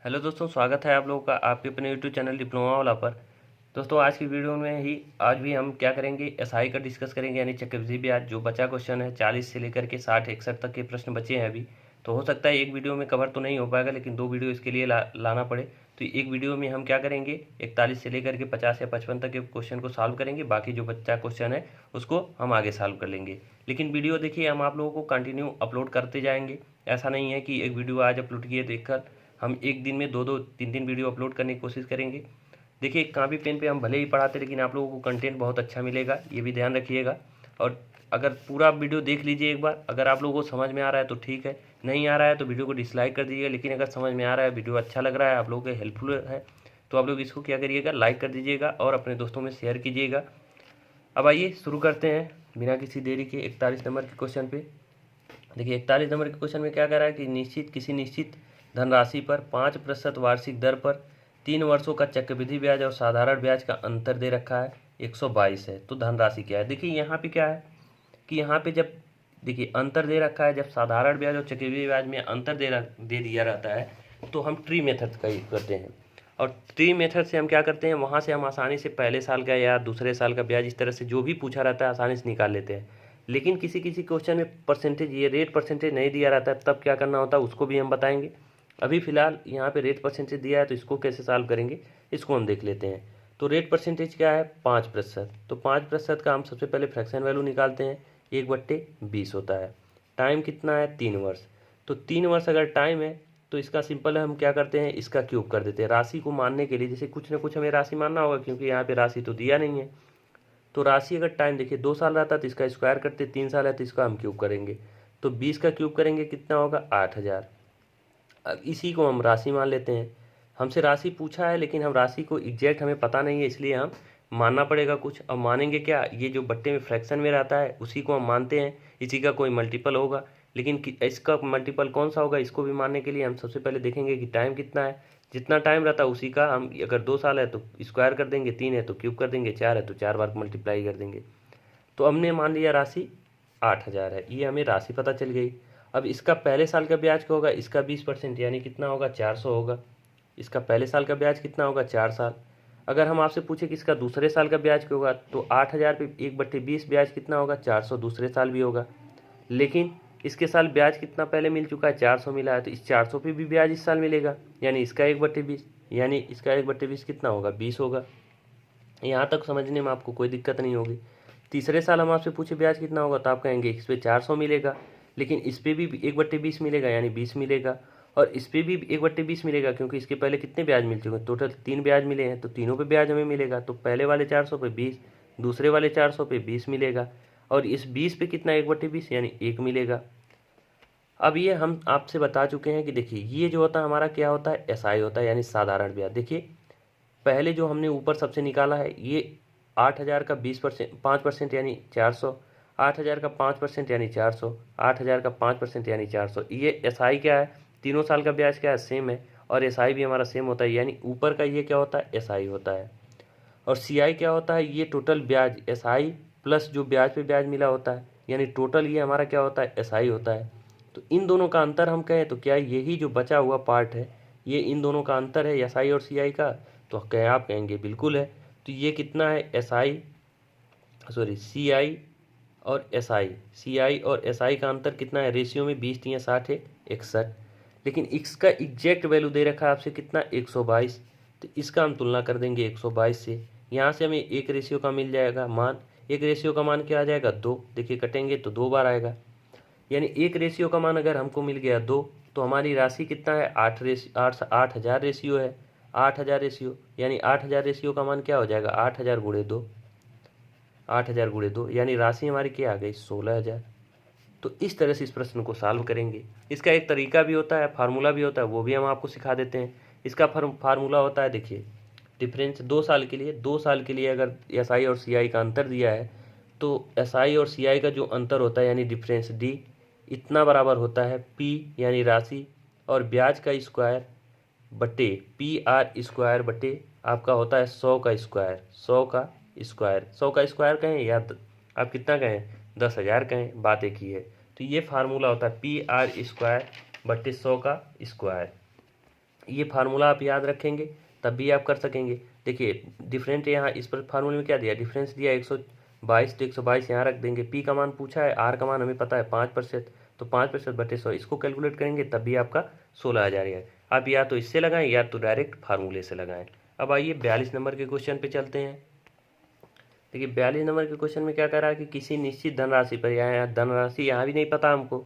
Hello दोस्तों, स्वागत है आप लोगों का आपके अपने यूट्यूब चैनल डिप्लोमा वाला पर। दोस्तों आज की वीडियो में ही आज भी हम क्या करेंगे, एसआई का डिस्कस करेंगे, यानी चक्रवृद्धि ब्याज। जो बचा क्वेश्चन है 40 से लेकर के 60-61 तक के प्रश्न बचे हैं अभी। तो हो सकता है एक वीडियो में कवर तो नहीं हो पाएगा, लेकिन दो वीडियो इसके लिए लाना पड़े। तो एक वीडियो में हम क्या करेंगे, 41 से लेकर के 50 या 55 तक के क्वेश्चन को सॉल्व करेंगे। बाकी जो बच्चा क्वेश्चन है उसको हम आगे सॉल्व कर लेंगे। लेकिन वीडियो देखिए, हम आप लोगों को कंटिन्यू अपलोड करते जाएंगे। ऐसा नहीं है कि एक वीडियो आज अपलोड किए देखकर हम एक दिन में 2-2 3-3 वीडियो अपलोड करने की कोशिश करेंगे। देखिए, कॉपी पेन पे हम भले ही पढ़ाते, लेकिन आप लोगों को कंटेंट बहुत अच्छा मिलेगा, ये भी ध्यान रखिएगा। और अगर पूरा वीडियो देख लीजिए एक बार, अगर आप लोगों को समझ में आ रहा है तो ठीक है, नहीं आ रहा है तो वीडियो को डिसलाइक कर दीजिएगा। लेकिन अगर समझ में आ रहा है, वीडियो अच्छा लग रहा है, आप लोगों को हेल्पफुल है, तो आप लोग इसको क्या करिएगा, लाइक कर दीजिएगा और अपने दोस्तों में शेयर कीजिएगा। अब आइए शुरू करते हैं बिना किसी देरी के 41 नंबर के क्वेश्चन पे। देखिए 41 नंबर के क्वेश्चन में क्या कह रहा है कि किसी निश्चित धनराशि पर 5% वार्षिक दर पर 3 वर्षों का चक्रवृद्धि ब्याज और साधारण ब्याज का अंतर दे रखा है 122 है। तो धनराशि क्या है। देखिए यहाँ पे क्या है कि यहाँ पे जब देखिए अंतर दे रखा है, जब साधारण ब्याज और चक्रवृद्धि ब्याज में अंतर दे दिया रहता है, तो हम ट्री मेथड का यूज करते हैं। और ट्री मेथड से हम क्या करते हैं, वहाँ से हम आसानी से पहले साल का या दूसरे साल का ब्याज, इस तरह से जो भी पूछा रहता है आसानी से निकाल लेते हैं। लेकिन किसी किसी क्वेश्चन में परसेंटेज, ये रेट परसेंटेज नहीं दिया रहता है, तब क्या करना होता है उसको भी हम बताएंगे। अभी फिलहाल यहाँ पे रेट परसेंटेज दिया है, तो इसको कैसे सॉल्व करेंगे इसको हम देख लेते हैं। तो रेट परसेंटेज क्या है, 5%। तो 5% का हम सबसे पहले फ्रैक्शन वैल्यू निकालते हैं, 1/20 होता है। टाइम कितना है, 3 वर्ष। तो 3 वर्ष अगर टाइम है तो इसका सिंपल है, हम क्या करते हैं, इसका क्यूब कर देते हैं। राशि को मानने के लिए जैसे कुछ ना कुछ हमें राशि मानना होगा, क्योंकि यहाँ पे राशि तो दिया नहीं है। तो राशि अगर टाइम देखिए 2 साल रहता तो इसका स्क्वायर करते, 3 साल है तो इसका हम क्यूब करेंगे। तो 20 का क्यूब करेंगे कितना होगा, 8000। अब इसी को हम राशि मान लेते हैं। हमसे राशि पूछा है, लेकिन हम राशि को एग्जैक्ट हमें पता नहीं है, इसलिए हम मानना पड़ेगा कुछ। अब मानेंगे क्या, ये जो बट्टे में फ्रैक्शन में रहता है उसी को हम मानते हैं, इसी का कोई मल्टीपल होगा। लेकिन इसका मल्टीपल कौन सा होगा, इसको भी मानने के लिए हम सबसे पहले देखेंगे कि टाइम कितना है। जितना टाइम रहता है उसी का हम, अगर 2 साल है तो स्क्वायर कर देंगे, 3 है तो क्यूब कर देंगे, 4 है तो 4 बार मल्टीप्लाई कर देंगे। तो हमने मान लिया राशि 8000 है, ये हमें राशि पता चल गई। अब इसका पहले साल का ब्याज क्या होगा, इसका 20% यानी कितना होगा, 400 होगा। इसका पहले साल का ब्याज कितना होगा, 4 साल। अगर हम आपसे पूछे कि इसका दूसरे साल का ब्याज क्या होगा, तो 8000 पे 1/20 ब्याज कितना होगा, 400 दूसरे साल भी होगा। लेकिन इसके साल ब्याज कितना पहले मिल चुका है, 400 मिला है, तो इस 400 पे भी ब्याज इस साल मिलेगा, यानी इसका 1/20, यानी इसका 1/20 कितना होगा, 20 होगा। यहाँ तक समझने में आपको कोई दिक्कत नहीं होगी। तीसरे साल हम आपसे पूछे ब्याज कितना होगा, तो आप कहेंगे इस पे 400 मिलेगा, लेकिन इस पे भी 1/20 मिलेगा, यानी 20 मिलेगा। और इस पे भी 1/20 मिलेगा, क्योंकि इसके पहले कितने ब्याज मिल चुके हैं, टोटल 3 ब्याज मिले हैं, तो तीनों पे ब्याज हमें मिलेगा। तो पहले वाले 400 पे 20, दूसरे वाले 400 पे 20 मिलेगा, और इस 20 पे कितना, 1/20 यानी 1 मिलेगा। अब ये हम आपसे बता चुके हैं कि देखिए ये जो होता है हमारा क्या होता है, एसआई होता है, यानी साधारण ब्याज। देखिए पहले जो हमने ऊपर सबसे निकाला है, ये 8000 का 20% 5% यानी 400, 8000 का 5% यानी 400, 8000 का 5% यानी 400। ये एसआई क्या है, तीनों साल का ब्याज क्या है, सेम है, और एसआई भी हमारा सेम होता है, यानी ऊपर का ये क्या होता है, एसआई होता है। और सीआई क्या होता है, ये टोटल ब्याज, एसआई प्लस जो ब्याज पे ब्याज मिला होता है, यानी टोटल ये हमारा क्या होता है, एसआई होता है। तो इन दोनों का अंतर हम कहें तो क्या यही जो बचा हुआ पार्ट है, ये इन दोनों का अंतर है, एसआई और सीआई का। तो कहें, आप कहेंगे बिल्कुल है। तो ये कितना है, एसआई सॉरी सीआई और एसआई, सीआई और एसआई का अंतर कितना है, रेशियो में 20 या 60 है, 61। लेकिन इसका एग्जैक्ट वैल्यू दे रखा है आपसे कितना, 122। तो इसका हम तुलना कर देंगे 122 से। यहाँ से हमें एक रेशियो का मिल जाएगा मान, एक रेशियो का मान क्या आ जाएगा, 2। देखिए कटेंगे तो 2 बार आएगा, यानी एक रेशियो का मान अगर हमको मिल गया 2, तो हमारी राशि कितना है, 8000 रेशियो है, 8000 रेशियो, यानी 8000 रेशियो का मान क्या हो जाएगा, 8000 गुणे 2, 8000 गुणे 2, यानी राशि हमारी क्या आ गई, 16000। तो इस तरह से इस प्रश्न को सॉल्व करेंगे। इसका एक तरीका भी होता है, फार्मूला भी होता है, वो भी हम आपको सिखा देते हैं। इसका फार्मूला होता है, देखिए डिफरेंस 2 साल के लिए, 2 साल के लिए अगर एसआई और सीआई का अंतर दिया है, तो एसआई और सीआई का जो अंतर होता है, यानी डिफरेंस डी, इतना बराबर होता है पी यानी राशि और ब्याज का स्क्वायर बटे पी आर स्क्वायर बटे आपका होता है 100 का स्क्वायर, 100 का स्क्वायर, 100 का स्क्वायर कहें या आप कितना कहें, 10,000 कहें, बात एक ही है। तो ये फार्मूला होता है पी आर स्क्वायर बटे 100 का स्क्वायर। ये फार्मूला आप याद रखेंगे तब भी आप कर सकेंगे। देखिए डिफरेंट यहाँ इस पर फार्मूले में क्या दिया, डिफरेंस दिया 122, तो 122 यहाँ रख देंगे। पी का मान पूछा है, आर का मान हमें पता है 5%, तो 5% बटे 100 इसको कैलकुलेट करेंगे तब भी आपका 16,000 है। आप या तो इससे लगाएं या तो डायरेक्ट फार्मूले से लगाएं। अब आइए 42 नंबर के क्वेश्चन पे चलते हैं। देखिए 42 नंबर के क्वेश्चन में क्या कह रहा है कि किसी निश्चित धनराशि पर, यहाँ धनराशि यहाँ भी नहीं पता हमको,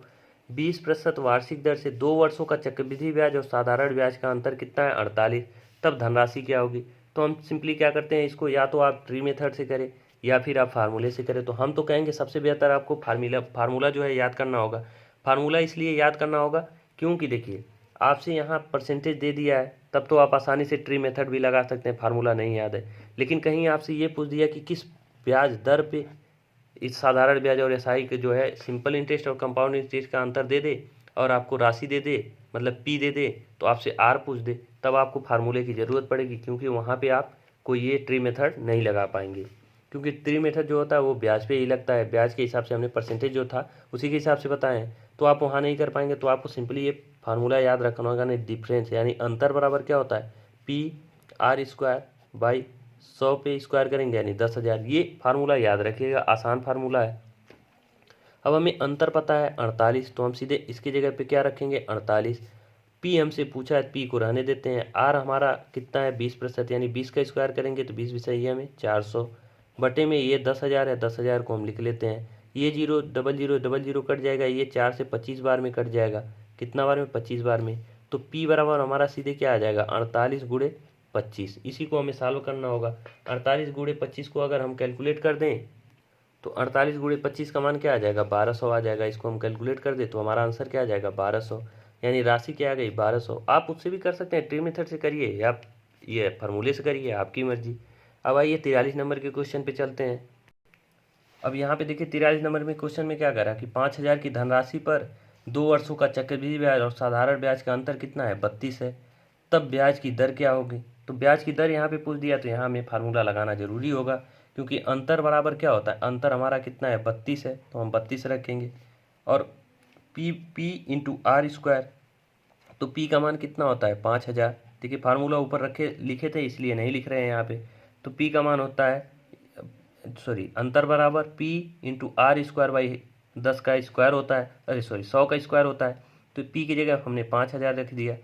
20% वार्षिक दर से 2 वर्षों का चक्रवृद्धि ब्याज और साधारण ब्याज का अंतर कितना है 48, तब धनराशि क्या होगी। तो हम सिंपली क्या करते हैं, इसको या तो आप ट्री मेथड से करें या फिर आप फार्मूले से करें। तो हम तो कहेंगे सबसे बेहतर आपको फार्मूला जो है याद करना होगा। फार्मूला इसलिए याद करना होगा क्योंकि देखिए आपसे यहाँ परसेंटेज दे दिया है, तब तो आप आसानी से ट्री मेथड भी लगा सकते हैं, फार्मूला नहीं याद है। लेकिन कहीं आपसे ये पूछ दिया कि किस ब्याज दर पे इस साधारण ब्याज और एसआई के जो है सिंपल इंटरेस्ट और कंपाउंड इंटरेस्ट का अंतर दे दे और आपको राशि दे दे, मतलब पी दे दे, तो आपसे आर पूछ दे, तब आपको फार्मूले की ज़रूरत पड़ेगी, क्योंकि वहाँ पे आप कोई ये ट्री मेथड नहीं लगा पाएंगे। क्योंकि ट्री मेथड जो होता है वो ब्याज पे ही लगता है, ब्याज के हिसाब से हमने परसेंटेज जो था उसी के हिसाब से बताएं, तो आप वहाँ नहीं कर पाएंगे। तो आपको सिंपली ये फार्मूला याद रखना होगा, नहीं डिफरेंस यानी अंतर बराबर क्या होता है, पी आर स्क्वायर बाई 100 पे स्क्वायर करेंगे यानी 10,000। ये फार्मूला याद रखिएगा, आसान फार्मूला है। अब हमें अंतर पता है 48, तो हम सीधे इसकी जगह पे क्या रखेंगे 48। पी हमसे पूछा है, पी को रहने देते हैं। आर हमारा कितना है 20%, यानी 20 का स्क्वायर करेंगे तो 20 भी सही है हमें 400, बटे में ये 10,000 है, 10,000 को हम लिख लेते हैं। ये जीरो डबल जीरो कट जाएगा, ये 4 से 25 बार में कट जाएगा, कितना बार में 25 बार में। तो पी बराबर हमारा सीधे क्या आ जाएगा 48 गुणे 25। इसी को हमें सॉल्व करना होगा। 48 गुणे 25 को अगर हम कैलकुलेट कर दें तो 48 गुणे 25 का मान क्या आ जाएगा 1200 आ जाएगा। इसको हम कैलकुलेट कर दें तो हमारा आंसर क्या आ जाएगा 1200, यानी राशि क्या आ गई 1200। आप उससे भी कर सकते हैं, ट्री मेथड से करिए या ये फार्मूले से करिए, आपकी मर्जी। अब आइए 43 नंबर के क्वेश्चन पे चलते हैं। अब यहाँ पे देखिए 43 नंबर में क्वेश्चन में क्या करा कि 5,000 की धनराशि पर 2 वर्षों का चक्रवृद्धि ब्याज और साधारण ब्याज का अंतर कितना है 32 है, तब ब्याज की दर क्या होगी। तो ब्याज की दर यहाँ पे पूछ दिया तो यहाँ हमें फार्मूला लगाना जरूरी होगा, क्योंकि अंतर बराबर क्या होता है, अंतर हमारा कितना है 32 है, तो हम 32 रखेंगे। और पी इंटू आर स्क्वायर, तो पी का मान कितना होता है 5,000। देखिए फार्मूला ऊपर रखे लिखे थे इसलिए नहीं लिख रहे हैं यहाँ पे। तो पी का मान होता है अंतर बराबर P into R square by 10 का स्क्वायर होता है, 100 का स्क्वायर होता है। तो पी की जगह हमने 5,000 रख दिया,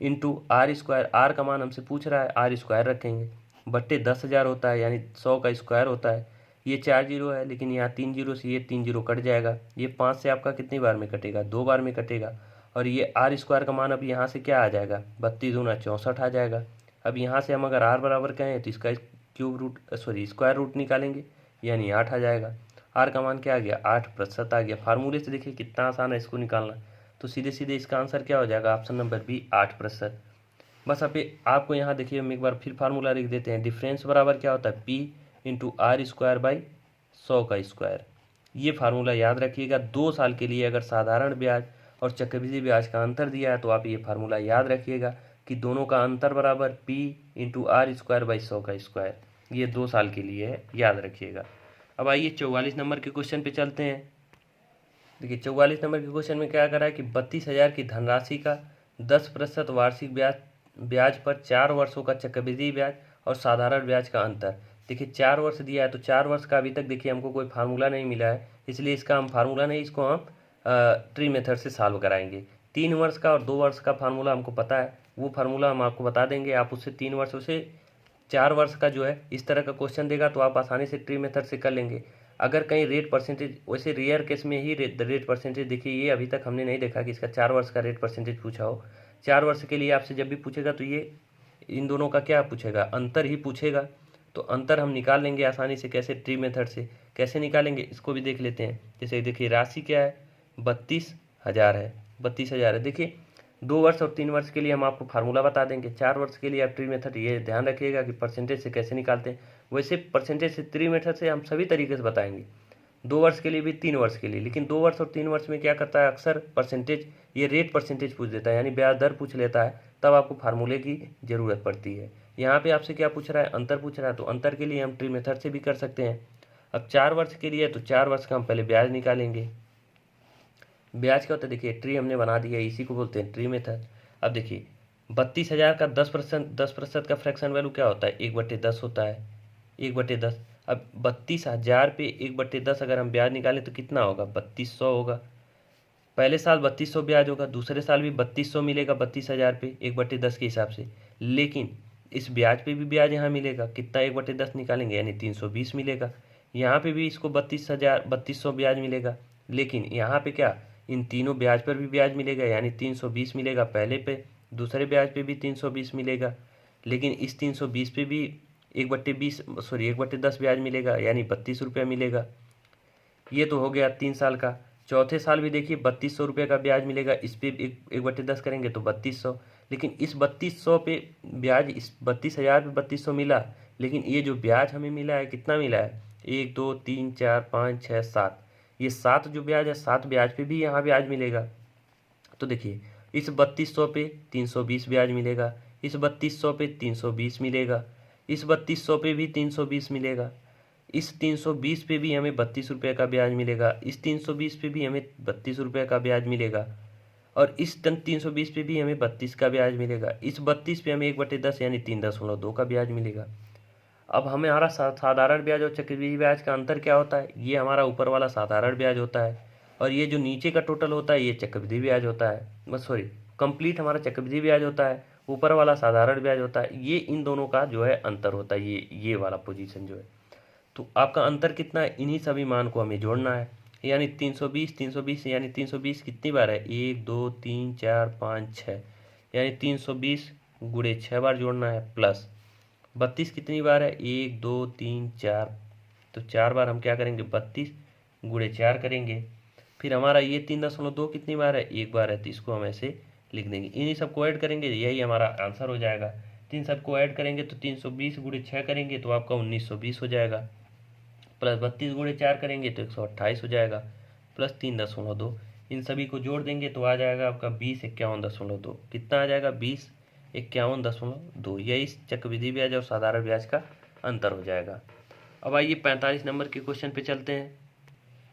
इंटू आर स्क्वायर, आर का मान हमसे पूछ रहा है आर स्क्वायर रखेंगे, बट्टे 10,000 होता है यानी 100 का स्क्वायर होता है। ये 4 जीरो है लेकिन यहाँ 3 जीरो से ये 3 जीरो कट जाएगा, ये 5 से आपका कितनी बार में कटेगा 2 बार में कटेगा। और ये आर स्क्वायर का मान अब यहाँ से क्या आ जाएगा 32 दूना 64 आ जाएगा। अब यहाँ से हम अगर आर बराबर कहें तो इसका स्क्वायर रूट निकालेंगे यानी 8 आ जाएगा। आर का मान क्या आ गया 8% आ गया। फार्मूले से देखिए कितना आसान है इसको निकालना, तो सीधे सीधे इसका आंसर क्या हो जाएगा ऑप्शन नंबर बी 8%। बस आपको यहाँ देखिए हम एक बार फिर फार्मूला लिख देते हैं, डिफरेंस बराबर क्या होता है P into R square by 100 का स्क्वायर। ये फार्मूला याद रखिएगा। 2 साल के लिए अगर साधारण ब्याज और चक्रवृद्धि ब्याज का अंतर दिया है तो आप ये फार्मूला याद रखिएगा कि दोनों का अंतर बराबर P into R square by 100 का स्क्वायर। ये 2 साल के लिए है, याद रखिएगा। अब आइए 44 नंबर के क्वेश्चन पे चलते हैं। देखिए 44 नंबर के क्वेश्चन में क्या करा है कि 32,000 की धनराशि का 10% वार्षिक ब्याज पर 4 वर्षों का चक्रवृद्धि ब्याज और साधारण ब्याज का अंतर। देखिए 4 वर्ष दिया है तो 4 वर्ष का अभी तक देखिए हमको कोई फार्मूला नहीं मिला है, इसलिए इसका हम फार्मूला नहीं, इसको हम ट्री मेथड से सॉल्व कराएंगे। 3 वर्ष का और 2 वर्ष का फार्मूला हमको पता है, वो फार्मूला हम आपको बता देंगे। आप उससे 3 वर्ष से 4 वर्ष का जो है इस तरह का क्वेश्चन देगा तो आप आसानी से ट्री मेथड से कर लेंगे। अगर कहीं रेट परसेंटेज, वैसे रेयर केस में ही रेट परसेंटेज, देखिए ये अभी तक हमने नहीं देखा कि इसका 4 वर्ष का रेट परसेंटेज पूछा हो। 4 वर्ष के लिए आपसे जब भी पूछेगा तो ये इन दोनों का क्या पूछेगा, अंतर ही पूछेगा। तो अंतर हम निकाल लेंगे आसानी से, कैसे ट्री मेथड से कैसे निकालेंगे इसको भी देख लेते हैं। जैसे देखिए राशि क्या है 32,000 है, 32,000 है। देखिए 2 वर्ष और 3 वर्ष के लिए हम आपको फार्मूला बता देंगे, 4 वर्ष के लिए आप ट्री मेथड ये ध्यान रखिएगा कि परसेंटेज से कैसे निकालते हैं। वैसे परसेंटेज से ट्री मेथड से हम सभी तरीके से बताएंगे, 2 वर्ष के लिए भी 3 वर्ष के लिए। लेकिन 2 वर्ष और 3 वर्ष में क्या करता है अक्सर परसेंटेज, ये रेट परसेंटेज पूछ देता है यानी ब्याज दर पूछ लेता है, तब आपको फार्मूले की ज़रूरत पड़ती है। यहाँ पे आपसे क्या पूछ रहा है, अंतर पूछ रहा है, तो अंतर के लिए हम ट्री मेथड से भी कर सकते हैं। अब 4 वर्ष के लिए तो 4 वर्ष का हम पहले ब्याज निकालेंगे। ब्याज क्या होता है, देखिए ट्री हमने बना दिया, इसी को बोलते हैं ट्री मेथड। अब देखिए 32,000 का 10% का फ्रैक्शन वैल्यू क्या होता है? 1/10 होता है, 1/10। अब 32,000 पे 1/10 अगर हम ब्याज निकालें तो कितना होगा? 3200 होगा। पहले साल 3200 ब्याज होगा, दूसरे साल भी 3200 मिलेगा 32,000 पे 1/10 के हिसाब से। लेकिन इस ब्याज पे भी ब्याज यहाँ मिलेगा, कितना? 1/10 निकालेंगे यानी 320 मिलेगा। यहाँ पे भी इसको 3200 ब्याज मिलेगा, लेकिन यहाँ पे क्या, इन तीनों ब्याज पर भी ब्याज मिलेगा यानी 320 मिलेगा पहले पे, दूसरे ब्याज पे भी 320 मिलेगा, लेकिन इस 320 पे भी 1/10 ब्याज मिलेगा यानी 32 रुपया मिलेगा। ये तो हो गया 3 साल का। चौथे साल भी देखिए 3200 रुपये का ब्याज मिलेगा, इस पर 1/10 करेंगे तो 3200। लेकिन इस 3200 पे ब्याज, इस 32,000 पे 3200 मिला, लेकिन ये जो ब्याज हमें मिला है कितना मिला है? 1 2 3 4 5 6 7, ये 7 जो ब्याज है 7 ब्याज पे भी यहाँ ब्याज मिलेगा। तो देखिए इस 3200 पे 320 ब्याज मिलेगा, इस 3200 पे 320 मिलेगा, इस 3200 पे भी 320 मिलेगा, इस 320 पे भी हमें 32 रुपये का ब्याज मिलेगा, इस 320 पे भी हमें 32 रुपये का ब्याज मिलेगा, और इस 320 पे भी हमें 32 का ब्याज मिलेगा, इस 32 पे हमें 1/10 यानी 3.2 का ब्याज मिलेगा। अब हमारा साधारण ब्याज और चक्रवृद्धि ब्याज का अंतर क्या होता है? ये हमारा ऊपर वाला साधारण ब्याज होता है, और ये जो नीचे का टोटल होता है ये चक्रवृद्धि ब्याज होता है, बस सॉरी कंप्लीट हमारा चक्रवृद्धि ब्याज होता है, ऊपर वाला साधारण ब्याज होता है। ये इन दोनों का जो है अंतर होता है, ये वाला पोजीशन जो है। तो आपका अंतर कितना है? इन्हीं सभी मान को हमें जोड़ना है, यानी 320 यानी 320 कितनी बार है? 1 2 3 4 5 6, यानी 320 गुणे 6 बार जोड़ना है, प्लस 32 कितनी बार है? 1 2 3 4, तो 4 बार हम क्या करेंगे? 32 गुणे 4 करेंगे। फिर हमारा ये 3.2 कितनी बार है? 1 बार है, तो इसको हम ऐसे लिख देंगे। इन्हीं सबको ऐड करेंगे, यही हमारा आंसर हो जाएगा। तीन सबको ऐड करेंगे तो 320 गुणे 6 करेंगे तो आपका 1920 हो जाएगा, प्लस 32 गुणे 4 करेंगे तो 128 हो जाएगा, प्लस 3.2, इन सभी को जोड़ देंगे तो आ जाएगा आपका 2051.2। कितना आ जाएगा? 2051.2। यही चक्रवृद्धि ब्याज और साधारण ब्याज का अंतर हो जाएगा। अब आइए 45 नंबर के क्वेश्चन पे चलते हैं।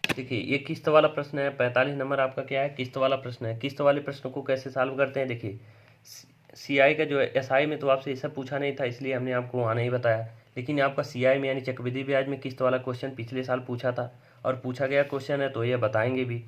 देखिए ये किस्त वाला प्रश्न है, 45 नंबर आपका क्या है? किस्त वाला प्रश्न है। किस्त वाले प्रश्न को कैसे सॉल्व करते हैं? देखिए सीआई का जो है, एसआई में तो आपसे ये सब पूछा नहीं था इसलिए हमने आपको वहाँ नहीं बताया, लेकिन आपका सीआई में यानी चक्रवृद्धि ब्याज में किस्त वाला क्वेश्चन पिछले साल पूछा था और पूछा गया क्वेश्चन है, तो ये बताएंगे भी।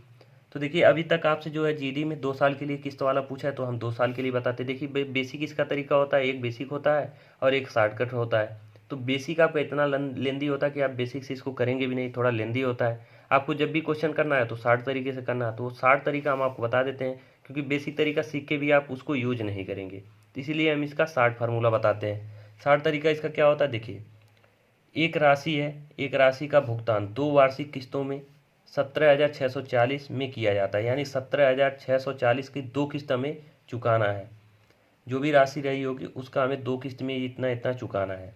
तो देखिए अभी तक आपसे जो है जीडी में 2 साल के लिए किस्त वाला पूछा है, तो हम 2 साल के लिए बताते। देखिए बेसिक इसका तरीका होता है, एक बेसिक होता है और एक शॉर्टकट होता है। तो बेसिक आपका इतना लेंदी होता है कि आप बेसिक से इसको करेंगे भी नहीं, थोड़ा लेंदी होता है। आपको जब भी क्वेश्चन करना है तो शॉर्ट तरीके से करना है, तो वो शॉर्ट तरीका हम आपको बता देते हैं, क्योंकि बेसिक तरीका सीख के भी आप उसको यूज नहीं करेंगे, तो इसीलिए हम इसका शॉर्ट फार्मूला बताते हैं। शॉर्ट तरीका इसका क्या होता है? देखिए एक राशि है, एक राशि का भुगतान 2 वार्षिक किस्तों में 17,640 में किया जाता है, यानी 17,640 की 2 किस्त हमें चुकाना है। जो भी राशि रही होगी उसका हमें 2 किस्त में इतना इतना चुकाना है,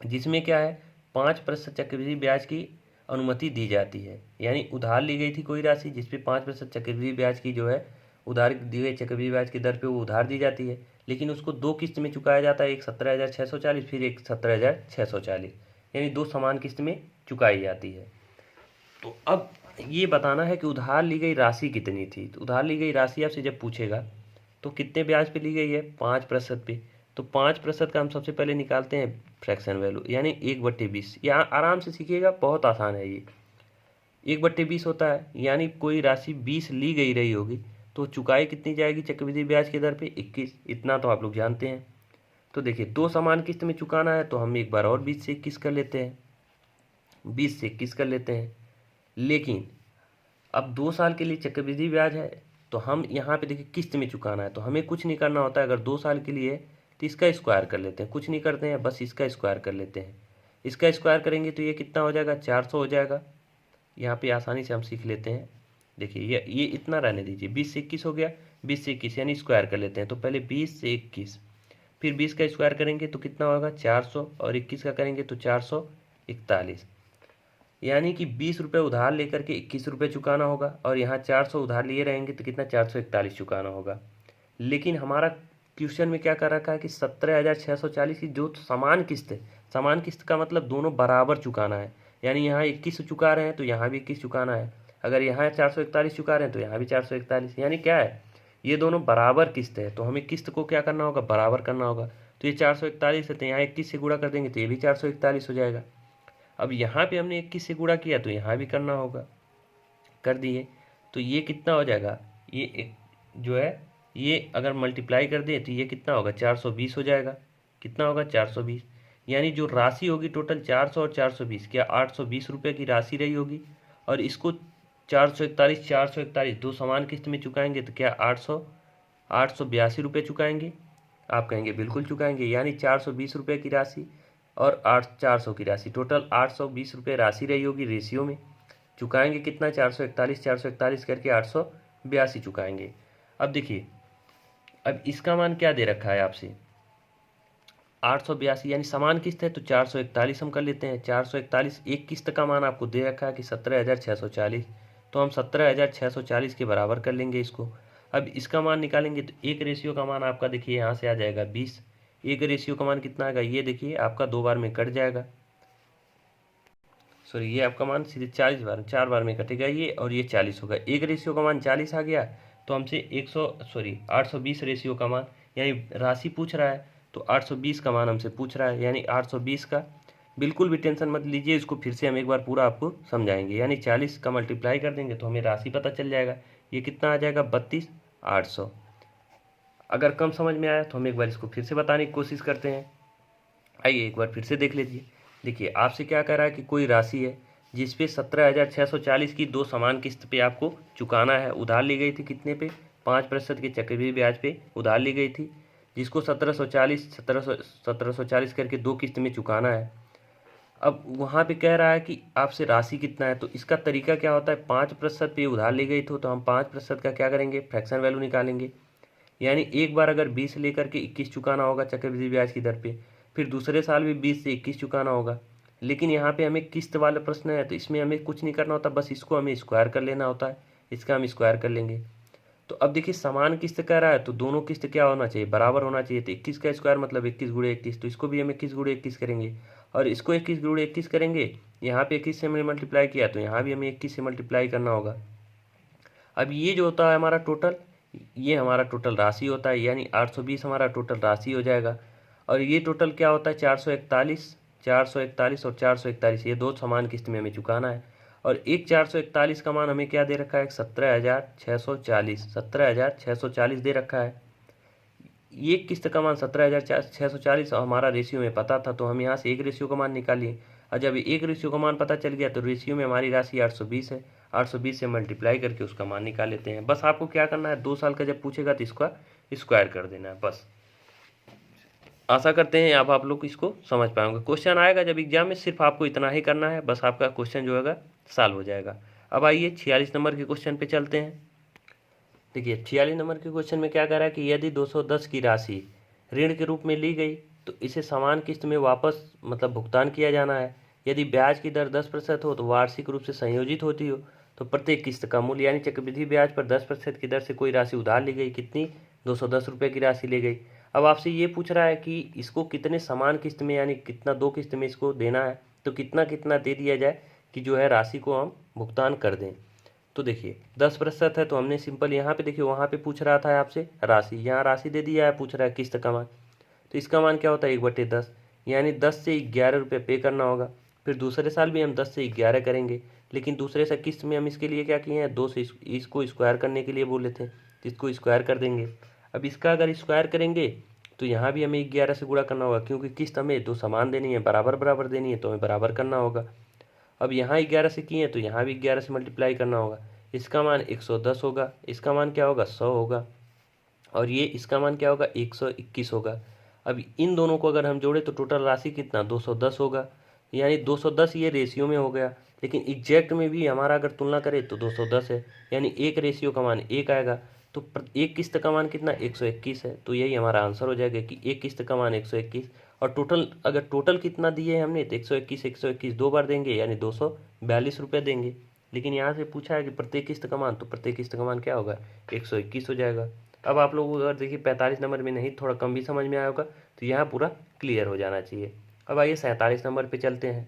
जिसमें क्या है 5% चक्रवृद्धि ब्याज की अनुमति दी जाती है। यानी उधार ली गई थी कोई राशि जिसपे 5% चक्रवृद्धि ब्याज की जो है उधार दी गई चक्रवृद्धि ब्याज की दर पे वो उधार दी जाती है, लेकिन उसको 2 किस्त में चुकाया जाता है, एक 17,640 फिर एक 17,640, यानी 2 समान किस्त में चुकाई जाती है। तो अब ये बताना है कि उधार ली गई राशि कितनी थी। तो उधार ली गई राशि आपसे जब पूछेगा तो कितने ब्याज पे ली गई है? 5% पे। तो 5% का हम सबसे पहले निकालते हैं फ्रैक्शन वैल्यू, यानी 1/20। यहाँ आराम से सीखिएगा, बहुत आसान है ये। 1/20 होता है, यानी कोई राशि 20 ली गई रही होगी तो चुकाई कितनी जाएगी चक्रवृद्धि ब्याज की दर पे? 21। इतना तो आप लोग जानते हैं। तो देखिए 2 समान किस्त में चुकाना है तो हम एक बार और 20 से 21 कर लेते हैं, 20 से 21 कर लेते हैं। लेकिन अब 2 साल के लिए चक्रवृद्धि ब्याज है तो हम यहाँ पे देखिए किस्त में चुकाना है, तो हमें कुछ नहीं करना होता है। अगर 2 साल के लिए तो इसका स्क्वायर कर लेते हैं, कुछ नहीं करते हैं, बस इसका स्क्वायर कर लेते हैं। इसका स्क्वायर करेंगे तो ये कितना हो जाएगा? 400 हो जाएगा। यहाँ पे आसानी से हम सीख लेते हैं। देखिए ये इतना रहने दीजिए, 20 से 21 हो गया, 20 से 21 यानी स्क्वायर कर लेते हैं। तो पहले 20 से 21, फिर 20 का स्क्वायर करेंगे तो कितना होगा? 400, और 21 का करेंगे तो 441, यानी कि 20 रुपये उधार लेकर के 21 रुपये चुकाना होगा, और यहाँ 400 उधार लिए रहेंगे तो कितना? 441 चुकाना होगा। लेकिन हमारा क्वेश्चन में क्या कर रखा है कि 17,640 की जो समान किस्त है, समान किस्त का मतलब दोनों बराबर चुकाना है, यानी यहाँ 21 चुका रहे हैं तो यहाँ भी 21 चुकाना है। अगर यहाँ 441 चुका रहे हैं तो यहाँ भी 441, यानी क्या है ये दोनों बराबर किस्त है, तो हमें किस्त को क्या करना होगा, बराबर करना होगा। तो ये 441 है, तो यहाँ 21 से गुणा कर देंगे तो ये भी 441 हो जाएगा। अब यहाँ पे हमने 21 से गुणा किया तो यहाँ भी करना होगा, कर दिए तो ये कितना हो जाएगा, ये एक जो है ये अगर मल्टीप्लाई कर दें तो ये कितना होगा, 420 हो जाएगा। कितना होगा, 420। यानी जो राशि होगी टोटल 400 और 420, क्या 820 रुपये की राशि रही होगी, और इसको 441 दो समान किस्त में चुकाएंगे तो क्या 882 रुपये चुकाएंगे। आप कहेंगे बिल्कुल चुकाएंगे, यानी 420 रुपये की राशि और 400 की राशि, टोटल 820 रुपये राशि रही होगी रेशियो में। चुकाएंगे कितना, 441 करके 882 चुकाएंगे। अब देखिए, अब इसका मान क्या दे रखा है आपसे, 882, यानी समान किस्त है तो 441 हम कर लेते हैं। 441 एक किस्त का मान आपको दे रखा है कि 17,640, तो हम 17,640 के बराबर कर लेंगे इसको। अब इसका मान निकालेंगे तो एक रेशियो का मान आपका देखिए यहाँ से आ जाएगा 20। एक रेशियो का मान कितना आएगा, ये देखिए आपका 2 बार में कट जाएगा, सॉरी ये आपका मान सीधे 4 बार में कटेगा ये, और ये 40 होगा। एक रेशियो का मान 40 आ गया, तो हमसे 820 रेशियो का मान, यानी राशि पूछ रहा है तो 820 का मान हमसे पूछ रहा है, यानी 820 का, बिल्कुल भी टेंशन मत लीजिए, इसको फिर से हम एक बार पूरा आपको समझाएंगे। यानी 40 का मल्टीप्लाई कर देंगे तो हमें राशि पता चल जाएगा, ये कितना आ जाएगा, 32,800। अगर कम समझ में आया तो हम एक बार इसको फिर से बताने की कोशिश करते हैं। आइए एक बार फिर से देख लीजिए। देखिए आपसे क्या कह रहा है कि कोई राशि है जिसपे 17,640 की दो समान किस्त पे आपको चुकाना है। उधार ली गई थी कितने पे, 5% के चक्रवृद्धि ब्याज पे उधार ली गई थी, जिसको 1740 करके दो किस्त में चुकाना है। अब वहाँ पे कह रहा है कि आपसे राशि कितना है, तो इसका तरीका क्या होता है, 5% पे उधार ली गई तो हम 5% का क्या करेंगे, फ्रैक्शन वैल्यू निकालेंगे। यानी एक बार अगर 20 लेकर के 21 चुकाना होगा चक्रवृद्धि ब्याज की दर पे, फिर दूसरे साल भी 20 से 21 चुकाना होगा। लेकिन यहाँ पे हमें किस्त वाला प्रश्न है तो इसमें हमें कुछ नहीं करना होता, बस इसको हमें स्क्वायर कर लेना होता है। इसका हम स्क्वायर कर लेंगे। तो अब देखिए समान किस्त कह रहा है तो दोनों किस्त क्या होना चाहिए, बराबर होना चाहिए। तो 21 का स्क्वायर मतलब 21 गुणे 21, तो इसको भी हम 21 गुणे 21 करेंगे, और इसको 21 गुणे 21 करेंगे। यहाँ पे 21 से हमने मल्टीप्लाई किया तो यहाँ भी हमें 21 से मल्टीप्लाई करना होगा। अब ये जो होता है हमारा टोटल, ये हमारा टोटल राशि होता है, यानी 820 हमारा टोटल राशि हो जाएगा। और ये टोटल क्या होता है, 441 और 441, ये दो समान किस्त में हमें चुकाना है। और एक 441 का मान हमें क्या दे रखा है, 17,640 दे रखा है। ये किस्त का मान 17,640 हमारा रेशियो में पता था, तो हम यहाँ से एक रेशियो का मान निकालिए। और जब एक रेशियो का मान पता चल गया तो रेशियो में हमारी राशि 820 है, 820 से मल्टीप्लाई करके उसका मान निकाल लेते हैं। बस आपको क्या करना है, 2 साल का जब पूछेगा तो इसका स्क्वायर कर देना है बस। आशा करते हैं अब आप लोग इसको समझ पाएंगे। क्वेश्चन आएगा जब एग्जाम में, सिर्फ आपको इतना ही करना है, बस आपका क्वेश्चन जो होगा सॉल्व हो जाएगा। अब आइए 46 नंबर के क्वेश्चन पे चलते हैं। देखिए 46 नंबर के क्वेश्चन में क्या कह रहा है कि यदि 210 की राशि ऋण के रूप में ली गई तो इसे समान किस्त में वापस मतलब भुगतान किया जाना है। यदि ब्याज की दर 10% हो तो वार्षिक रूप से संयोजित होती हो, तो प्रत्येक किस्त का मूल्य यानी चक्रवृद्धि ब्याज पर 10% की दर से कोई राशि उधार ली गई, कितनी, 210 रुपये की राशि ली गई। अब आपसे ये पूछ रहा है कि इसको कितने समान किस्त में यानी कितना दो किस्त में इसको देना है, तो कितना कितना दे दिया जाए कि जो है राशि को हम भुगतान कर दें। तो देखिए 10% है तो हमने सिंपल यहाँ पे देखिए, वहाँ पे पूछ रहा था आपसे राशि, यहाँ राशि दे दिया है, पूछ रहा है किस्त का मान, तो इसका मान क्या होता है 1/10, यानी 10 से 11 रुपये पे करना होगा। फिर दूसरे साल भी हम 10 से 11 करेंगे, लेकिन दूसरे से किस्त में हम इसके लिए क्या किए हैं, 2 से इसको स्क्वायर करने के लिए बोले थे, इसको स्क्वायर कर देंगे। अब इसका अगर स्क्वायर करेंगे तो यहाँ भी हमें 11 से गुणा करना होगा, क्योंकि किस्त हमें दो समान देनी है, बराबर बराबर देनी है, तो हमें बराबर करना होगा। अब यहाँ 11 से किए तो यहाँ भी 11 से मल्टीप्लाई करना होगा। इसका मान 110 होगा, इसका मान क्या होगा 100 होगा, और ये इसका मान क्या होगा 121 होगा। अब इन दोनों को अगर हम जोड़े तो टोटल राशि कितना 210 होगा, यानी 210 ये रेशियो में हो गया, लेकिन एग्जैक्ट में भी हमारा अगर तुलना करें तो 210 है, यानी एक रेशियो का मान 1 आएगा। तो एक किस्त का मान कितना 121 है, तो यही हमारा आंसर हो जाएगा कि एक किस्त का मान 121। और टोटल अगर टोटल कितना दिए हमने तो 121 दो बार देंगे, यानी 242 रुपये देंगे। लेकिन यहाँ से पूछा है कि प्रत्येक किस्त का मान, तो प्रत्येक किस्त का मान क्या होगा 121 हो जाएगा। अब आप लोग अगर देखिए 45 नंबर में नहीं, थोड़ा कम भी समझ में आया होगा, तो यहाँ पूरा क्लियर हो जाना चाहिए। अब आइए 47 नंबर पे चलते हैं।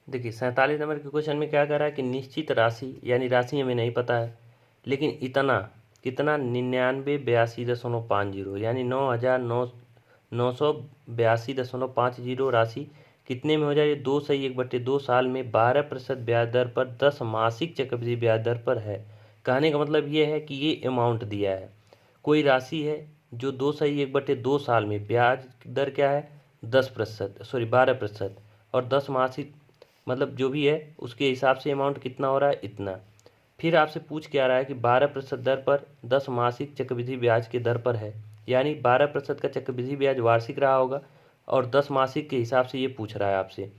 देखिए 47 नंबर के क्वेश्चन में क्या कह रहा है कि निश्चित राशि, यानी राशि हमें नहीं पता है, लेकिन इतना कितना 99,82.50 यानी 9,982.50 राशि कितने में हो जाए? 2/1/2 साल में 12% ब्याज दर पर 10 मासिक चक्रवृद्धि ब्याज दर पर है। कहने का मतलब ये है कि ये अमाउंट दिया है, कोई राशि है जो 2/1/2 साल में ब्याज दर क्या है 12% और 10 मासिक मतलब जो भी है उसके हिसाब से अमाउंट कितना हो रहा है इतना। फिर आपसे पूछ क्या रहा है कि 12% दर पर 10 मासिक चक्रवृद्धि ब्याज के दर पर है, यानी 12% का चक्रवृद्धि ब्याज वार्षिक रहा होगा और 10 मासिक के हिसाब से ये पूछ रहा है आपसे,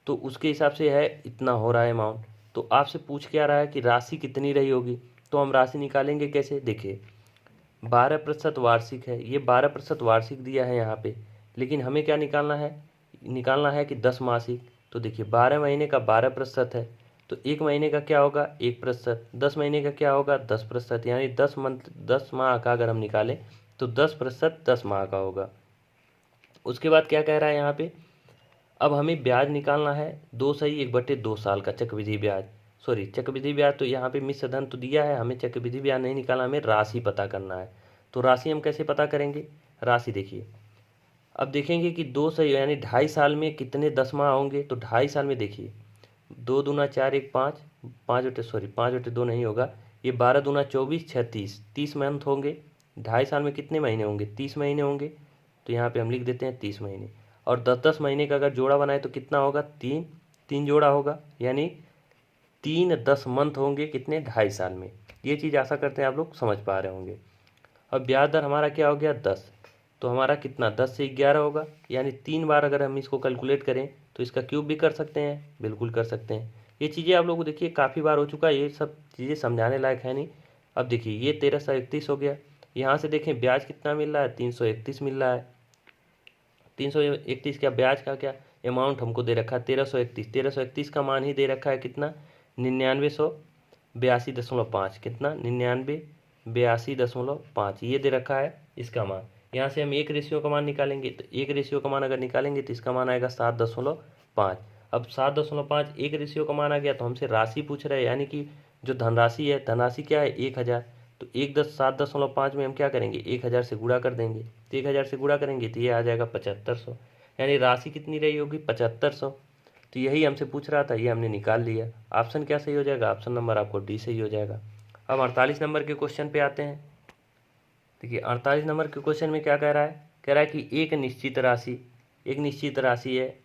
तो उसके हिसाब से है इतना हो रहा है अमाउंट। तो आपसे पूछ क्या रहा है कि राशि कितनी रही होगी, तो हम राशि निकालेंगे कैसे? देखिए 12% वार्षिक है, ये 12% वार्षिक दिया है यहाँ पे, लेकिन हमें क्या निकालना है कि 10 मासिक। तो देखिए 12 महीने का 12% है, तो एक महीने का क्या होगा 1%, 10 महीने का क्या होगा 10%, यानी 10 माह का अगर हम निकालें तो 10% 10 माह का होगा। उसके बाद क्या कह रहा है यहाँ पे, अब हमें ब्याज निकालना है 2/1/2 साल का चक्रवृद्धि ब्याज, चक्रवृद्धि ब्याज तो यहाँ पे मिश्र धन तो दिया है, हमें चक्रवृद्धि ब्याज नहीं निकालना, हमें राशि पता करना है। तो राशि हम कैसे पता करेंगे? राशि देखिए अब देखेंगे कि 2 सही यानी 2.5 साल में कितने 10 माह होंगे, तो 2.5 साल में देखिए 2 दूना 4 1 5 5/2 नहीं होगा, ये 12 दूना 24 6 30 मंथ होंगे। 2.5 साल में कितने महीने होंगे? 30 महीने होंगे, तो यहाँ पे हम लिख देते हैं 30 महीने। और 10-10 महीने का अगर जोड़ा बनाए तो कितना होगा? 3 जोड़ा होगा, यानी 3-10 मंथ होंगे कितने? 2.5 साल में। ये चीज़ आशा करते हैं आप लोग समझ पा रहे होंगे। अब ब्याज दर हमारा क्या हो गया 10, तो हमारा कितना 10 से 11 होगा, यानी 3 बार अगर हम इसको कैलकुलेट करें तो इसका क्यूब भी कर सकते हैं, बिल्कुल कर सकते हैं। ये चीज़ें आप लोग को देखिए काफ़ी बार हो चुका है, ये सब चीज़ें समझाने लायक है नहीं। अब देखिए ये 1331 हो गया, यहाँ से देखें ब्याज कितना मिल रहा है 331 मिल रहा है। 331 का ब्याज का क्या अमाउंट हमको दे रखा है 1331 का मान ही दे रखा है कितना 9982.5 कितना 9982.5 ये दे रखा है इसका मान। यहाँ से हम एक रेशियो का मान निकालेंगे, तो एक रेशियो का मान अगर निकालेंगे तो इसका मान आएगा 7.5। अब 7.5 एक रेशियो का मान आ गया, तो हमसे राशि पूछ रहा है, यानी कि जो धनराशि है, धनराशि क्या है 1000, तो 7.5 में हम क्या करेंगे 1000 से गुणा कर देंगे, तो 1000 से गुणा करेंगे तो ये आ जाएगा 7500, यानी राशि कितनी रही होगी 7500। तो यही हमसे पूछ रहा था, ये हमने निकाल लिया। ऑप्शन क्या सही हो जाएगा? ऑप्शन नंबर आपको डी सही हो जाएगा। अब 48 नंबर के क्वेश्चन पे आते हैं। देखिए 48 नंबर के क्वेश्चन में क्या कह रहा है? कह रहा है कि एक निश्चित राशि है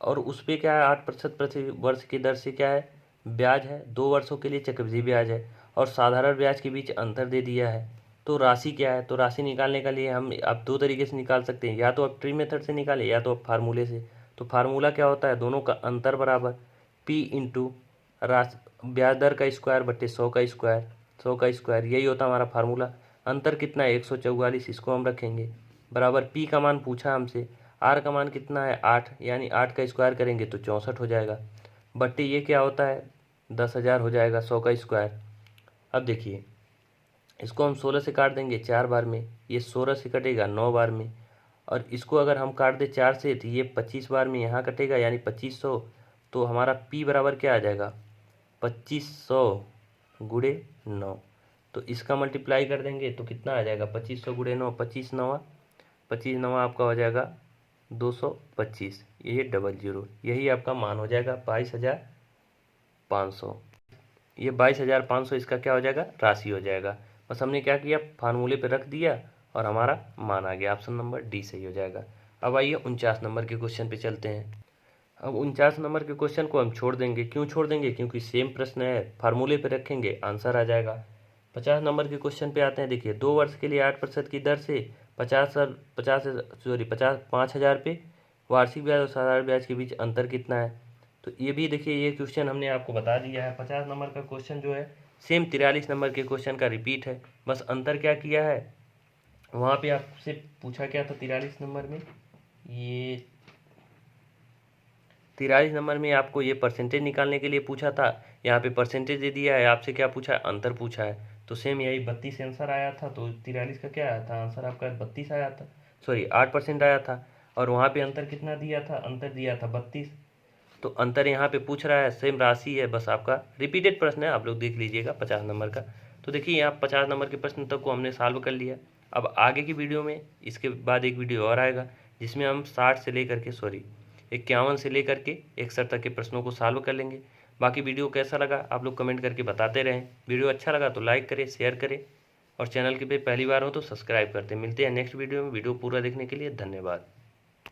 और उस पर क्या है 8% प्रति वर्ष की दर से क्या है ब्याज है, 2 वर्षों के लिए चक्रवृद्धि ब्याज है और साधारण ब्याज के बीच अंतर दे दिया है। तो राशि क्या है? तो राशि निकालने के लिए हम आप 2 तरीके से निकाल सकते हैं, या तो आप ट्री मेथड से निकालें या तो आप फार्मूले से। तो फार्मूला क्या होता है? दोनों का अंतर बराबर P इंटू ब्याज दर का स्क्वायर बट्टे 100 का स्क्वायर, यही होता है हमारा फार्मूला। अंतर कितना है 144, इसको हम रखेंगे बराबर P का मान पूछा हमसे, R का मान कितना है 8, यानी 8 का स्क्वायर करेंगे तो 64 हो जाएगा, बट्टे ये क्या होता है 10,000 हो जाएगा 100 का स्क्वायर। अब देखिए इसको हम 16 से काट देंगे 4 बार में, ये 16 से कटेगा 9 बार में, और इसको अगर हम काट दे 4 से तो ये 25 बार में यहाँ कटेगा, यानी 2500। तो हमारा P बराबर क्या आ जाएगा 2500 गुणे 9, तो इसका मल्टीप्लाई कर देंगे तो कितना आ जाएगा 2500 गुणे 9, 25 नवा आपका हो जाएगा 225, ये 00, यही आपका मान हो जाएगा 22,500। ये 22,500 इसका क्या हो जाएगा राशि हो जाएगा। बस हमने क्या किया फार्मूले पे रख दिया और हमारा मान आ गया, ऑप्शन नंबर डी सही हो जाएगा। अब आइए 49 नंबर के क्वेश्चन पे चलते हैं। अब 49 नंबर के क्वेश्चन को हम छोड़ देंगे, क्यों छोड़ देंगे? क्योंकि सेम प्रश्न है, फार्मूले पे रखेंगे आंसर आ जाएगा। 50 नंबर के क्वेश्चन पे आते हैं। देखिए 2 वर्ष के लिए 8% की दर से 5,000 पे वार्षिक ब्याज और साधारण ब्याज के बीच अंतर कितना है? तो ये भी देखिए ये क्वेश्चन हमने आपको बता दिया है। 50 नंबर का क्वेश्चन जो है सेम 43 नंबर के क्वेश्चन का रिपीट है, बस अंतर क्या किया है वहाँ पे आपसे पूछा क्या था 43 नंबर में, ये 43 नंबर में आपको ये परसेंटेज निकालने के लिए पूछा था, यहाँ पे परसेंटेज दे दिया है, आपसे क्या पूछा है अंतर पूछा है। तो सेम यही 32 आंसर आया था, तो 43 का क्या आया था आंसर आपका 32 आया था, 8% आया था, और वहाँ पे अंतर कितना दिया था? अंतर दिया था 32। तो अंतर यहाँ पे पूछ रहा है, सेम राशि है, बस आपका रिपीटेड प्रश्न है, आप लोग देख लीजिएगा 50 नंबर का। तो देखिए यहाँ 50 नंबर के प्रश्न तक को हमने सॉल्व कर लिया। अब आगे की वीडियो में इसके बाद एक वीडियो और आएगा जिसमें हम 60 से लेकर के 51 से लेकर के 61 तक के प्रश्नों को सॉल्व कर लेंगे। बाकी वीडियो कैसा लगा आप लोग कमेंट करके बताते रहें। वीडियो अच्छा लगा तो लाइक करें, शेयर करें और चैनल के पे पहली बार हो तो सब्सक्राइब करते। मिलते हैं नेक्स्ट वीडियो में। वीडियो पूरा देखने के लिए धन्यवाद।